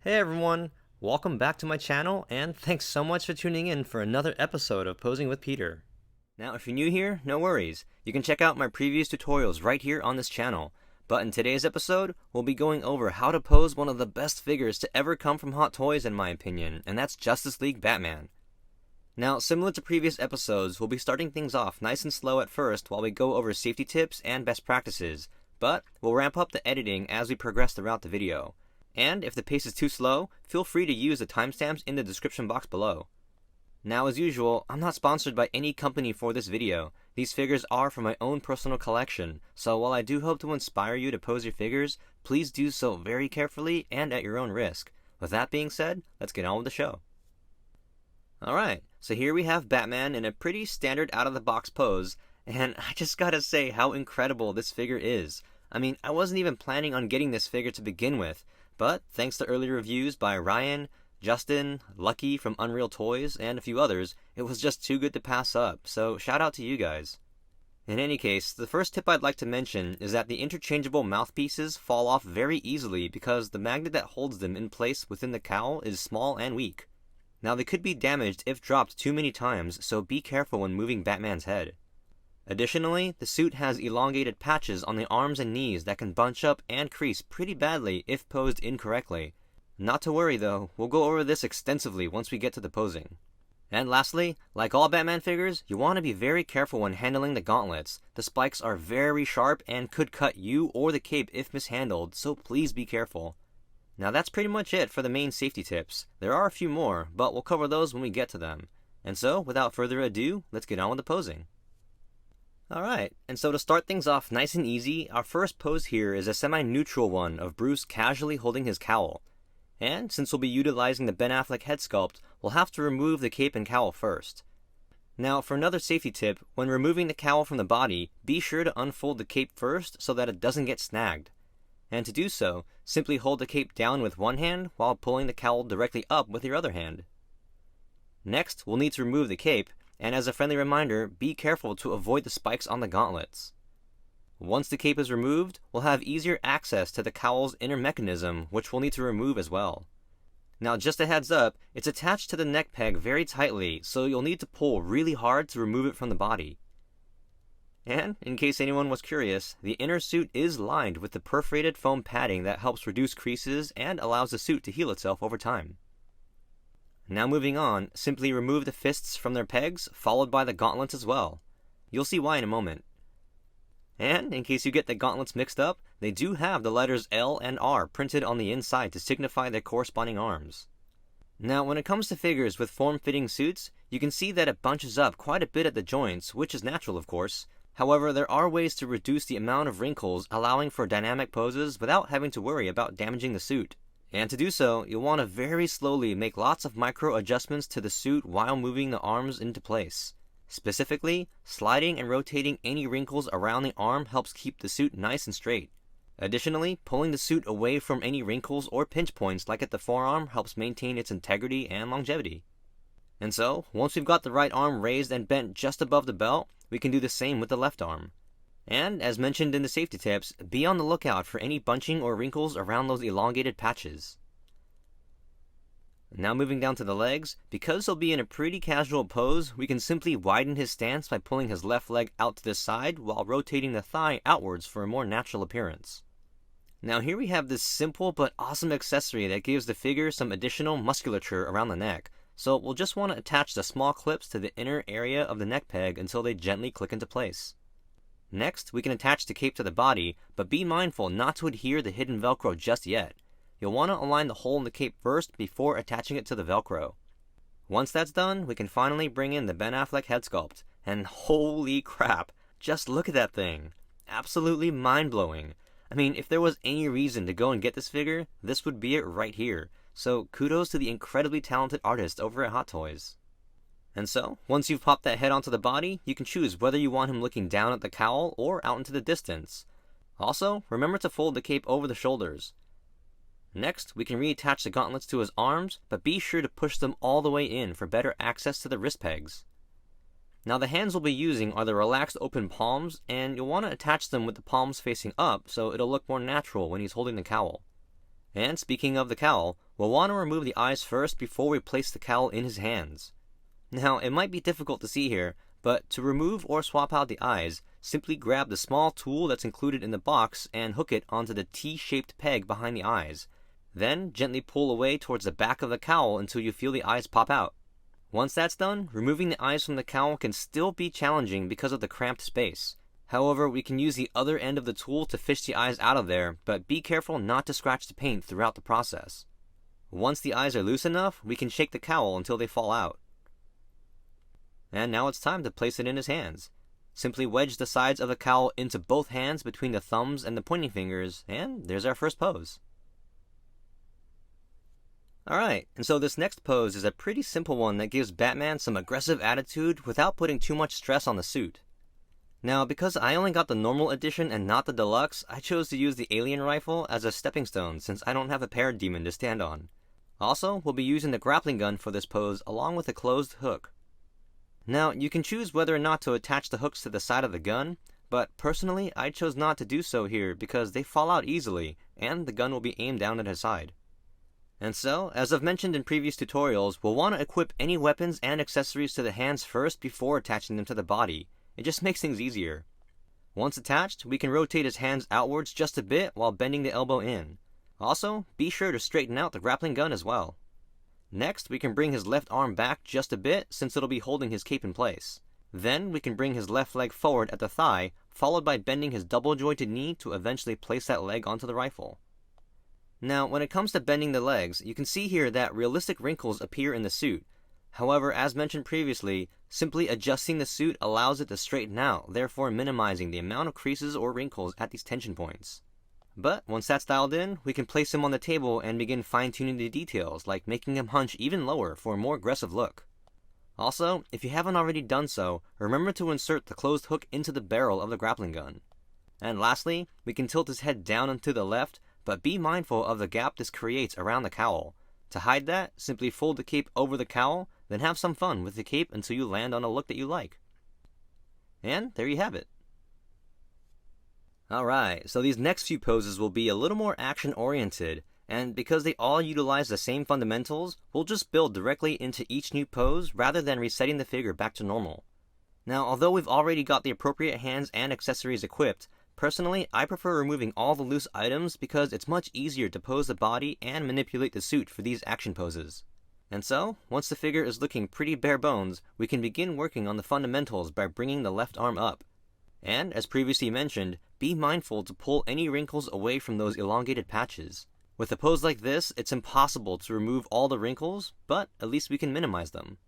Hey everyone, welcome back to my channel, and thanks so much for tuning in for another episode of Posing with Peter. Now, if you're new here, no worries. You can check out my previous tutorials right here on this channel. But in today's episode, we'll be going over how to pose one of the best figures to ever come from Hot Toys in my opinion, and that's Justice League Batman. Now, similar to previous episodes, we'll be starting things off nice and slow at first while we go over safety tips and best practices, but we'll ramp up the editing as we progress throughout the video. And if the pace is too slow, feel free to use the timestamps in the description box below. Now, as usual, I'm not sponsored by any company for this video. These figures are from my own personal collection, so while I do hope to inspire you to pose your figures, please do so very carefully and at your own risk. With that being said, let's get on with the show. Alright, so here we have Batman in a pretty standard out-of-the-box pose, and I just gotta say how incredible this figure is. I mean, I wasn't even planning on getting this figure to begin with, but thanks to early reviews by Ryan, Justin, Lucky from Unreal Toys, and a few others, it was just too good to pass up, so shout out to you guys. In any case, the first tip I'd like to mention is that the interchangeable mouthpieces fall off very easily because the magnet that holds them in place within the cowl is small and weak. Now, they could be damaged if dropped too many times, so be careful when moving Batman's head. Additionally, the suit has elongated patches on the arms and knees that can bunch up and crease pretty badly if posed incorrectly. Not to worry though, we'll go over this extensively once we get to the posing. And lastly, like all Batman figures, you want to be very careful when handling the gauntlets. The spikes are very sharp and could cut you or the cape if mishandled, so please be careful. Now that's pretty much it for the main safety tips. There are a few more, but we'll cover those when we get to them. And so, without further ado, let's get on with the posing. Alright, and so to start things off nice and easy, our first pose here is a semi-neutral one of Bruce casually holding his cowl. And since we'll be utilizing the Ben Affleck head sculpt, we'll have to remove the cape and cowl first. Now, for another safety tip, when removing the cowl from the body, be sure to unfold the cape first so that it doesn't get snagged. And to do so, simply hold the cape down with one hand while pulling the cowl directly up with your other hand. Next, we'll need to remove the cape, and as a friendly reminder, be careful to avoid the spikes on the gauntlets. Once the cape is removed, we'll have easier access to the cowl's inner mechanism, which we'll need to remove as well. Now, just a heads up, it's attached to the neck peg very tightly, so you'll need to pull really hard to remove it from the body. And, in case anyone was curious, the inner suit is lined with the perforated foam padding that helps reduce creases and allows the suit to heal itself over time. Now moving on, simply remove the fists from their pegs, followed by the gauntlets as well. You'll see why in a moment. And, in case you get the gauntlets mixed up, they do have the letters L and R printed on the inside to signify their corresponding arms. Now, when it comes to figures with form-fitting suits, you can see that it bunches up quite a bit at the joints, which is natural of course. However, there are ways to reduce the amount of wrinkles, allowing for dynamic poses without having to worry about damaging the suit. And to do so, you'll want to very slowly make lots of micro adjustments to the suit while moving the arms into place. Specifically, sliding and rotating any wrinkles around the arm helps keep the suit nice and straight. Additionally, pulling the suit away from any wrinkles or pinch points like at the forearm helps maintain its integrity and longevity. And so, once we've got the right arm raised and bent just above the belt, we can do the same with the left arm. And, as mentioned in the safety tips, be on the lookout for any bunching or wrinkles around those elongated patches. Now moving down to the legs, because he'll be in a pretty casual pose, we can simply widen his stance by pulling his left leg out to the side while rotating the thigh outwards for a more natural appearance. Now here we have this simple but awesome accessory that gives the figure some additional musculature around the neck, so we'll just want to attach the small clips to the inner area of the neck peg until they gently click into place. Next, we can attach the cape to the body, but be mindful not to adhere the hidden Velcro just yet. You'll want to align the hole in the cape first before attaching it to the Velcro. Once that's done, we can finally bring in the Ben Affleck head sculpt, and holy crap, just look at that thing. Absolutely mind-blowing. I mean, if there was any reason to go and get this figure, this would be it right here. So kudos to the incredibly talented artist over at Hot Toys. And so, once you've popped that head onto the body, you can choose whether you want him looking down at the cowl or out into the distance. Also, remember to fold the cape over the shoulders. Next, we can reattach the gauntlets to his arms, but be sure to push them all the way in for better access to the wrist pegs. Now the hands we'll be using are the relaxed open palms, and you'll want to attach them with the palms facing up so it'll look more natural when he's holding the cowl. And speaking of the cowl, we'll want to remove the eyes first before we place the cowl in his hands. Now, it might be difficult to see here, but to remove or swap out the eyes, simply grab the small tool that's included in the box and hook it onto the T-shaped peg behind the eyes. Then, gently pull away towards the back of the cowl until you feel the eyes pop out. Once that's done, removing the eyes from the cowl can still be challenging because of the cramped space. However, we can use the other end of the tool to fish the eyes out of there, but be careful not to scratch the paint throughout the process. Once the eyes are loose enough, we can shake the cowl until they fall out. And now it's time to place it in his hands. Simply wedge the sides of the cowl into both hands between the thumbs and the pointing fingers, and there's our first pose. Alright, and so this next pose is a pretty simple one that gives Batman some aggressive attitude without putting too much stress on the suit. Now, because I only got the normal edition and not the deluxe, I chose to use the alien rifle as a stepping stone since I don't have a parademon to stand on. Also, we'll be using the grappling gun for this pose along with a closed hook. Now, you can choose whether or not to attach the hooks to the side of the gun, but personally I chose not to do so here because they fall out easily and the gun will be aimed down at his side. And so, as I've mentioned in previous tutorials, we'll want to equip any weapons and accessories to the hands first before attaching them to the body. It just makes things easier. Once attached, we can rotate his hands outwards just a bit while bending the elbow in. Also, be sure to straighten out the grappling gun as well. Next, we can bring his left arm back just a bit since it'll be holding his cape in place. Then, we can bring his left leg forward at the thigh, followed by bending his double-jointed knee to eventually place that leg onto the rifle. Now, when it comes to bending the legs, you can see here that realistic wrinkles appear in the suit. However, as mentioned previously, simply adjusting the suit allows it to straighten out, therefore minimizing the amount of creases or wrinkles at these tension points. But once that's dialed in, we can place him on the table and begin fine-tuning the details, like making him hunch even lower for a more aggressive look. Also, if you haven't already done so, remember to insert the closed hook into the barrel of the grappling gun. And lastly, we can tilt his head down and to the left, but be mindful of the gap this creates around the cowl. To hide that, simply fold the cape over the cowl, then have some fun with the cape until you land on a look that you like. And there you have it. Alright, so these next few poses will be a little more action-oriented, and because they all utilize the same fundamentals, we'll just build directly into each new pose rather than resetting the figure back to normal. Now, although we've already got the appropriate hands and accessories equipped, personally, I prefer removing all the loose items because it's much easier to pose the body and manipulate the suit for these action poses. And so, once the figure is looking pretty bare bones, we can begin working on the fundamentals by bringing the left arm up. And, as previously mentioned, be mindful to pull any wrinkles away from those elongated patches. With a pose like this, it's impossible to remove all the wrinkles, but at least we can minimize them.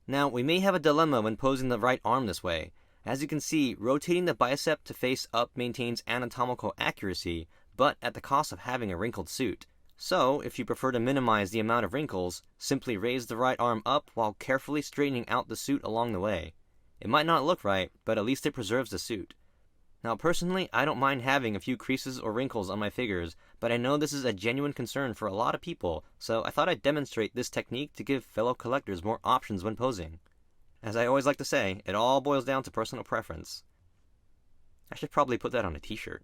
Now, we may have a dilemma when posing the right arm this way. As you can see, rotating the bicep to face up maintains anatomical accuracy, but at the cost of having a wrinkled suit. So, if you prefer to minimize the amount of wrinkles, simply raise the right arm up while carefully straightening out the suit along the way. It might not look right, but at least it preserves the suit. Now personally, I don't mind having a few creases or wrinkles on my figures, but I know this is a genuine concern for a lot of people, so I thought I'd demonstrate this technique to give fellow collectors more options when posing. As I always like to say, it all boils down to personal preference. I should probably put that on a t-shirt.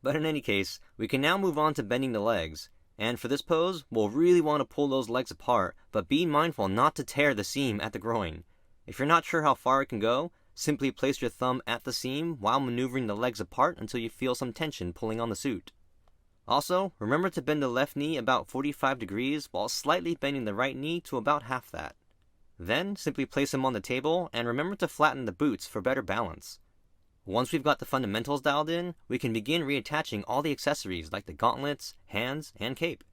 But in any case, we can now move on to bending the legs. And for this pose, we'll really want to pull those legs apart, but be mindful not to tear the seam at the groin. If you're not sure how far it can go, simply place your thumb at the seam while maneuvering the legs apart until you feel some tension pulling on the suit. Also, remember to bend the left knee about 45 degrees while slightly bending the right knee to about half that. Then, simply place them on the table and remember to flatten the boots for better balance. Once we've got the fundamentals dialed in, we can begin reattaching all the accessories like the gauntlets, hands, and cape.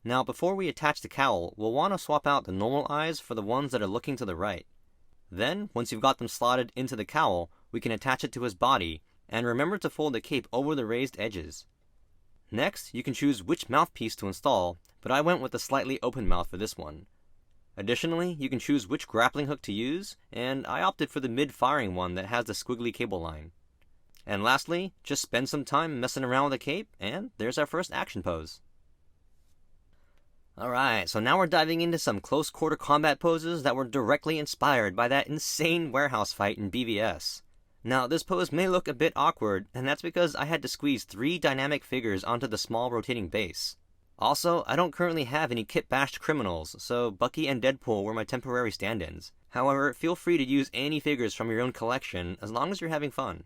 Now, before we attach the cowl, we'll want to swap out the normal eyes for the ones that are looking to the right. Then, once you've got them slotted into the cowl, we can attach it to his body, and remember to fold the cape over the raised edges. Next, you can choose which mouthpiece to install, but I went with the slightly open mouth for this one. Additionally, you can choose which grappling hook to use, and I opted for the mid-firing one that has the squiggly cable line. And lastly, just spend some time messing around with the cape, and there's our first action pose. Alright, so now we're diving into some close quarter combat poses that were directly inspired by that insane warehouse fight in BVS. Now, this pose may look a bit awkward, and that's because I had to squeeze 3 dynamic figures onto the small rotating base. Also, I don't currently have any kit-bashed criminals, so Bucky and Deadpool were my temporary stand-ins. However, feel free to use any figures from your own collection, as long as you're having fun.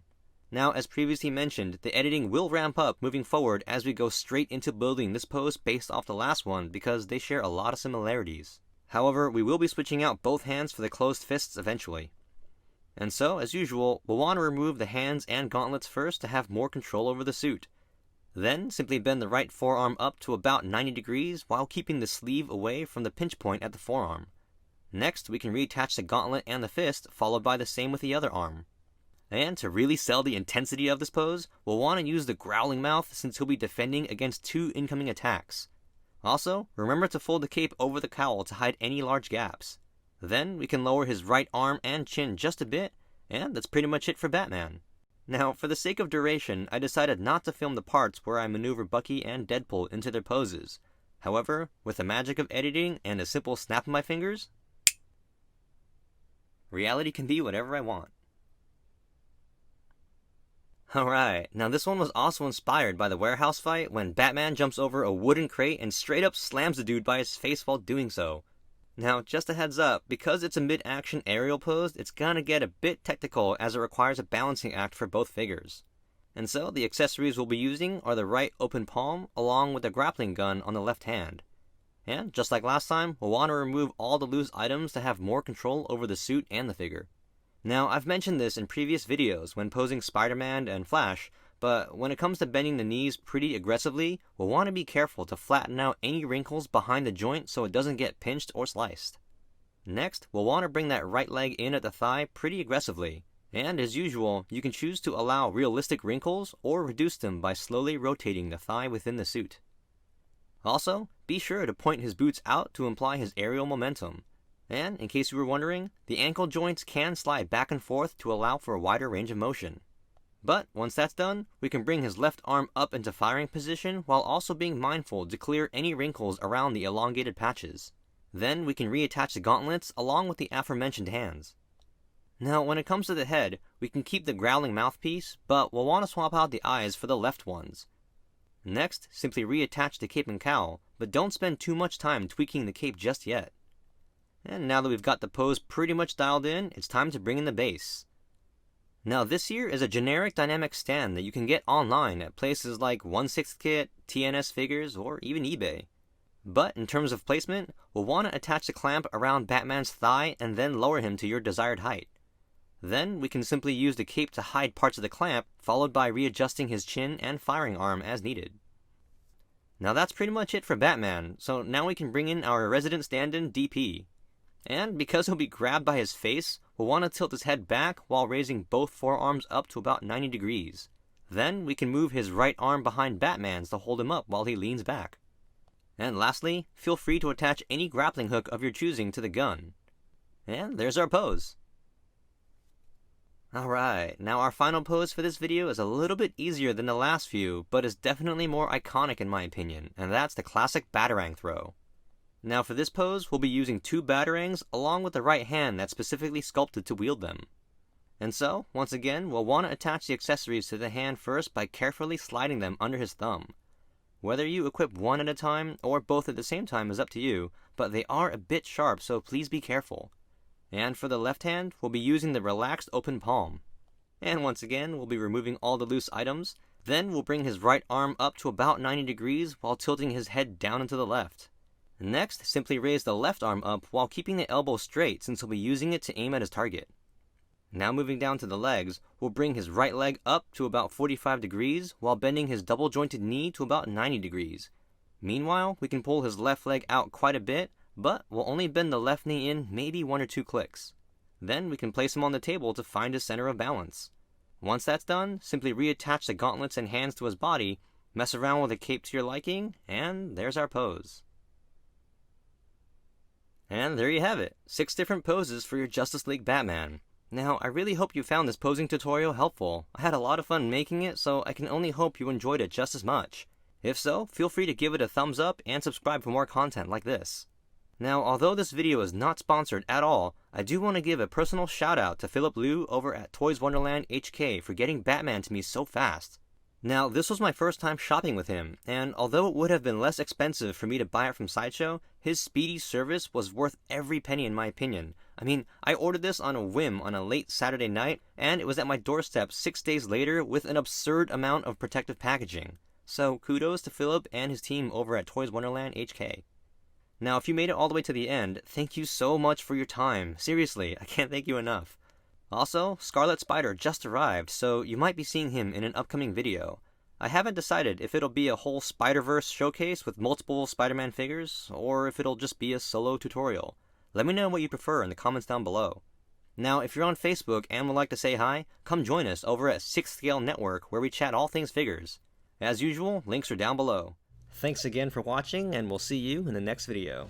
Now, as previously mentioned, the editing will ramp up moving forward as we go straight into building this pose based off the last one, because they share a lot of similarities. However, we will be switching out both hands for the closed fists eventually. And so, as usual, we'll want to remove the hands and gauntlets first to have more control over the suit. Then, simply bend the right forearm up to about 90 degrees while keeping the sleeve away from the pinch point at the forearm. Next, we can reattach the gauntlet and the fist, followed by the same with the other arm. And to really sell the intensity of this pose, we'll want to use the growling mouth since he'll be defending against 2 incoming attacks. Also, remember to fold the cape over the cowl to hide any large gaps. Then we can lower his right arm and chin just a bit, and that's pretty much it for Batman. Now, for the sake of duration, I decided not to film the parts where I maneuver Bucky and Deadpool into their poses. However, with the magic of editing and a simple snap of my fingers, reality can be whatever I want. Alright, now this one was also inspired by the warehouse fight when Batman jumps over a wooden crate and straight up slams the dude by his face while doing so. Now, just a heads up, because it's a mid-action aerial pose, it's gonna get a bit technical as it requires a balancing act for both figures. And so, the accessories we'll be using are the right open palm, along with the grappling gun on the left hand. And, just like last time, we'll want to remove all the loose items to have more control over the suit and the figure. Now, I've mentioned this in previous videos when posing Spider-Man and Flash, but when it comes to bending the knees pretty aggressively, we'll want to be careful to flatten out any wrinkles behind the joint so it doesn't get pinched or sliced. Next, we'll want to bring that right leg in at the thigh pretty aggressively, and as usual, you can choose to allow realistic wrinkles or reduce them by slowly rotating the thigh within the suit. Also, be sure to point his boots out to imply his aerial momentum. And, in case you were wondering, the ankle joints can slide back and forth to allow for a wider range of motion. But, once that's done, we can bring his left arm up into firing position while also being mindful to clear any wrinkles around the elongated patches. Then we can reattach the gauntlets along with the aforementioned hands. Now, when it comes to the head, we can keep the growling mouthpiece, but we'll want to swap out the eyes for the left ones. Next, simply reattach the cape and cowl, but don't spend too much time tweaking the cape just yet. And now that we've got the pose pretty much dialed in, it's time to bring in the base. Now, this here is a generic dynamic stand that you can get online at places like 1/6 Kit, TNS Figures, or even eBay. But in terms of placement, we'll want to attach the clamp around Batman's thigh and then lower him to your desired height. Then we can simply use the cape to hide parts of the clamp, followed by readjusting his chin and firing arm as needed. Now that's pretty much it for Batman, so now we can bring in our resident stand-in DP. And because he'll be grabbed by his face, we'll want to tilt his head back while raising both forearms up to about 90 degrees. Then we can move his right arm behind Batman's to hold him up while he leans back. And lastly, feel free to attach any grappling hook of your choosing to the gun. And there's our pose. Alright, now our final pose for this video is a little bit easier than the last few, but is definitely more iconic in my opinion, and that's the classic Batarang throw. Now for this pose, we'll be using 2 Batarangs along with the right hand that's specifically sculpted to wield them. And so, once again, we'll want to attach the accessories to the hand first by carefully sliding them under his thumb. Whether you equip one at a time or both at the same time is up to you, but they are a bit sharp, so please be careful. And for the left hand, we'll be using the relaxed open palm. And once again, we'll be removing all the loose items. Then we'll bring his right arm up to about 90 degrees while tilting his head down and to the left. Next, simply raise the left arm up while keeping the elbow straight since he'll be using it to aim at his target. Now moving down to the legs, we'll bring his right leg up to about 45 degrees while bending his double jointed knee to about 90 degrees. Meanwhile, we can pull his left leg out quite a bit, but we'll only bend the left knee in maybe 1 or 2 clicks. Then we can place him on the table to find his center of balance. Once that's done, simply reattach the gauntlets and hands to his body, mess around with a cape to your liking, and there's our pose. And there you have it, 6 different poses for your Justice League Batman. Now, I really hope you found this posing tutorial helpful. I had a lot of fun making it, so I can only hope you enjoyed it just as much. If so, feel free to give it a thumbs up and subscribe for more content like this. Now, although this video is not sponsored at all, I do want to give a personal shout out to Philip Liu over at Toys Wonderland HK for getting Batman to me so fast. Now, this was my first time shopping with him, and although it would have been less expensive for me to buy it from Sideshow, his speedy service was worth every penny in my opinion. I mean, I ordered this on a whim on a late Saturday night, and it was at my doorstep 6 days later with an absurd amount of protective packaging. So, kudos to Philip and his team over at Toys Wonderland HK. Now, if you made it all the way to the end, thank you so much for your time. Seriously, I can't thank you enough. Also, Scarlet Spider just arrived, so you might be seeing him in an upcoming video. I haven't decided if it'll be a whole Spider-Verse showcase with multiple Spider-Man figures, or if it'll just be a solo tutorial. Let me know what you prefer in the comments down below. Now, if you're on Facebook and would like to say hi, come join us over at 6th Scale Network where we chat all things figures. As usual, links are down below. Thanks again for watching, and we'll see you in the next video.